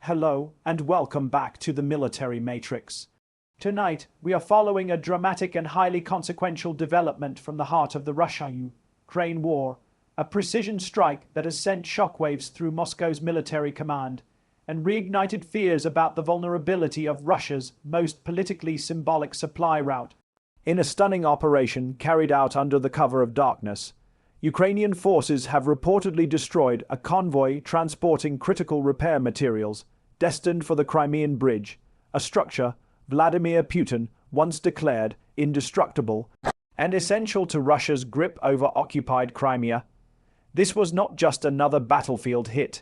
Hello and welcome back to the Military Matrix. Tonight, we are following a dramatic and highly consequential development from the heart of the Russia-Ukraine war, a precision strike that has sent shockwaves through Moscow's military command and reignited fears about the vulnerability of Russia's most politically symbolic supply route. In a stunning operation carried out under the cover of darkness, Ukrainian forces have reportedly destroyed a convoy transporting critical repair materials destined for the Crimean Bridge, a structure Vladimir Putin once declared indestructible and essential to Russia's grip over occupied Crimea. This was not just another battlefield hit.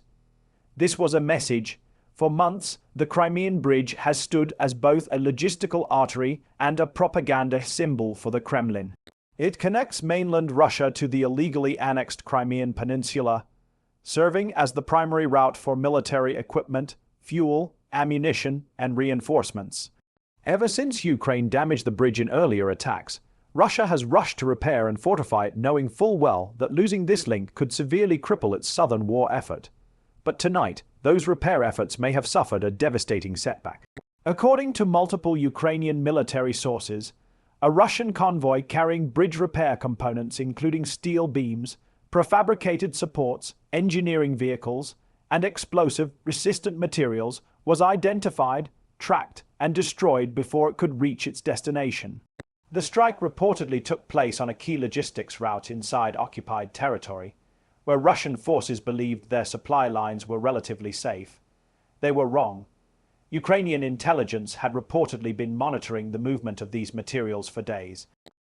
This was a message. For months, the Crimean Bridge has stood as both a logistical artery and a propaganda symbol for the Kremlin. It connects mainland Russia to the illegally annexed Crimean Peninsula, serving as the primary route for military equipment, fuel, ammunition, and reinforcements. Ever since Ukraine damaged the bridge in earlier attacks, Russia has rushed to repair and fortify it, knowing full well that losing this link could severely cripple its southern war effort. But tonight, those repair efforts may have suffered a devastating setback. According to multiple Ukrainian military sources, a Russian convoy carrying bridge repair components including steel beams, prefabricated supports, engineering vehicles, and explosive-resistant materials was identified, tracked, and destroyed before it could reach its destination. The strike reportedly took place on a key logistics route inside occupied territory, where Russian forces believed their supply lines were relatively safe. They were wrong. Ukrainian intelligence had reportedly been monitoring the movement of these materials for days.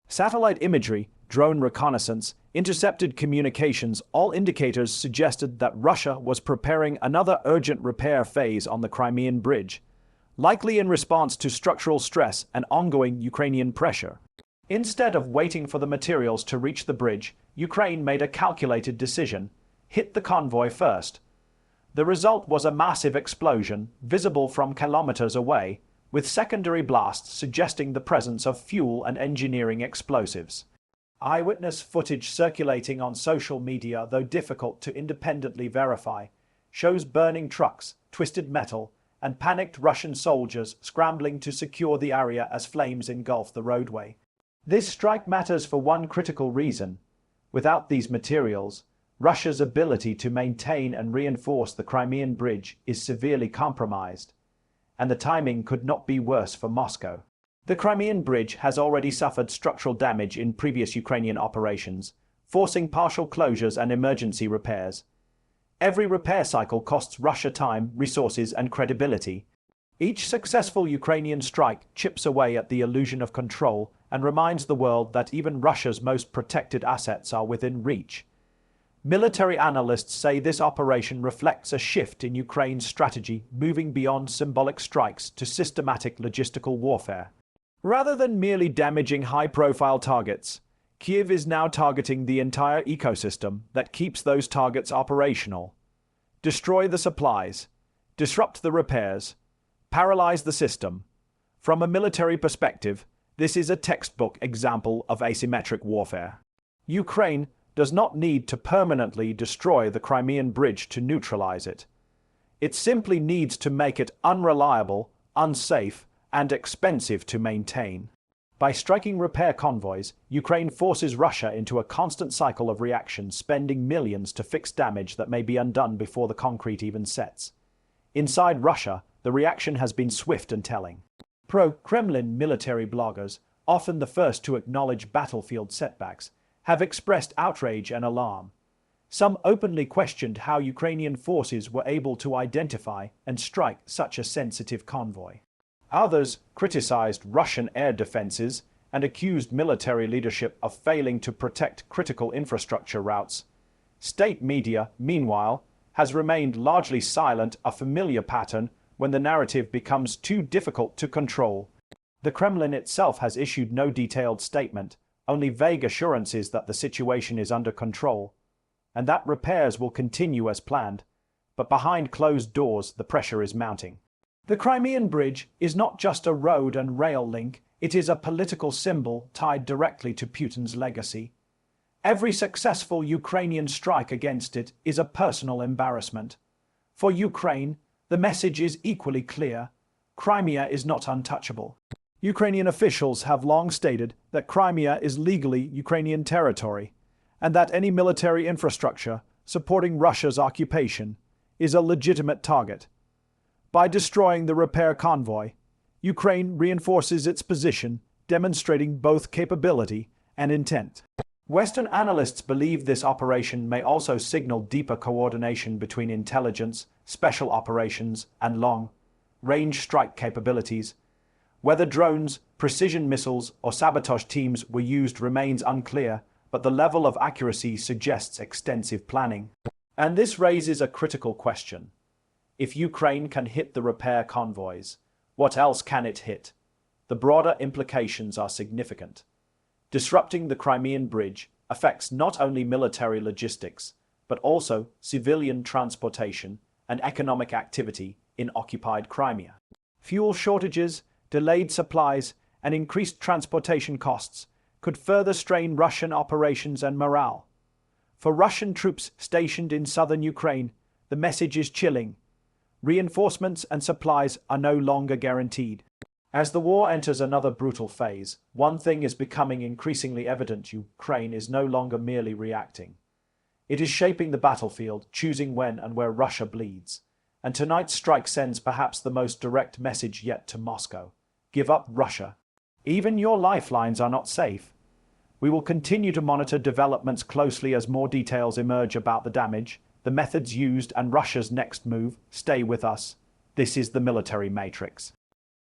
Satellite imagery, drone reconnaissance, intercepted communications, all indicators suggested that Russia was preparing another urgent repair phase on the Crimean Bridge, likely in response to structural stress and ongoing Ukrainian pressure. Instead of waiting for the materials to reach the bridge, Ukraine made a calculated decision: hit the convoy first. The result was a massive explosion, visible from kilometers away, with secondary blasts suggesting the presence of fuel and engineering explosives. Eyewitness footage circulating on social media, though difficult to independently verify, shows burning trucks, twisted metal, and panicked Russian soldiers scrambling to secure the area as flames engulf the roadway. This strike matters for one critical reason. Without these materials, Russia's ability to maintain and reinforce the Crimean Bridge is severely compromised, and the timing could not be worse for Moscow. The Crimean Bridge has already suffered structural damage in previous Ukrainian operations, forcing partial closures and emergency repairs. Every repair cycle costs Russia time, resources, and credibility. Each successful Ukrainian strike chips away at the illusion of control and reminds the world that even Russia's most protected assets are within reach. Military analysts say this operation reflects a shift in Ukraine's strategy, moving beyond symbolic strikes to systematic logistical warfare. Rather than merely damaging high-profile targets, Kyiv is now targeting the entire ecosystem that keeps those targets operational. Destroy the supplies, disrupt the repairs, paralyze the system. From a military perspective, this is a textbook example of asymmetric warfare. Ukraine does not need to permanently destroy the Crimean Bridge to neutralize it. It simply needs to make it unreliable, unsafe, and expensive to maintain. By striking repair convoys, Ukraine forces Russia into a constant cycle of reaction, spending millions to fix damage that may be undone before the concrete even sets. Inside Russia, the reaction has been swift and telling. Pro-Kremlin military bloggers, often the first to acknowledge battlefield setbacks, have expressed outrage and alarm. Some openly questioned how Ukrainian forces were able to identify and strike such a sensitive convoy. Others criticized Russian air defenses and accused military leadership of failing to protect critical infrastructure routes. State media, meanwhile, has remained largely silent, a familiar pattern when the narrative becomes too difficult to control. The Kremlin itself has issued no detailed statement, only vague assurances that the situation is under control, and that repairs will continue as planned. But behind closed doors, the pressure is mounting. The Crimean Bridge is not just a road and rail link, it is a political symbol tied directly to Putin's legacy. Every successful Ukrainian strike against it is a personal embarrassment. For Ukraine, The message is equally clear: Crimea is not untouchable. Ukrainian officials have long stated that Crimea is legally Ukrainian territory, and that any military infrastructure supporting Russia's occupation is a legitimate target. By destroying the repair convoy, Ukraine reinforces its position, demonstrating both capability and intent. Western analysts believe this operation may also signal deeper coordination between intelligence, special operations, and long-range strike capabilities. Whether drones, precision missiles, or sabotage teams were used remains unclear, but the level of accuracy suggests extensive planning. And this raises a critical question. If Ukraine can hit the repair convoys, what else can it hit? The broader implications are significant. Disrupting the Crimean Bridge affects not only military logistics, but also civilian transportation and economic activity in occupied Crimea. Fuel shortages, delayed supplies, and increased transportation costs could further strain Russian operations and morale. For Russian troops stationed in southern Ukraine, the message is chilling. Reinforcements and supplies are no longer guaranteed. As the war enters another brutal phase, one thing is becoming increasingly evident: Ukraine is no longer merely reacting. It is shaping the battlefield, choosing when and where Russia bleeds. And tonight's strike sends perhaps the most direct message yet to Moscow: give up Russia. Even your lifelines are not safe. We will continue to monitor developments closely as more details emerge about the damage, the methods used, and Russia's next move. Stay with us. This is the Military Matrix.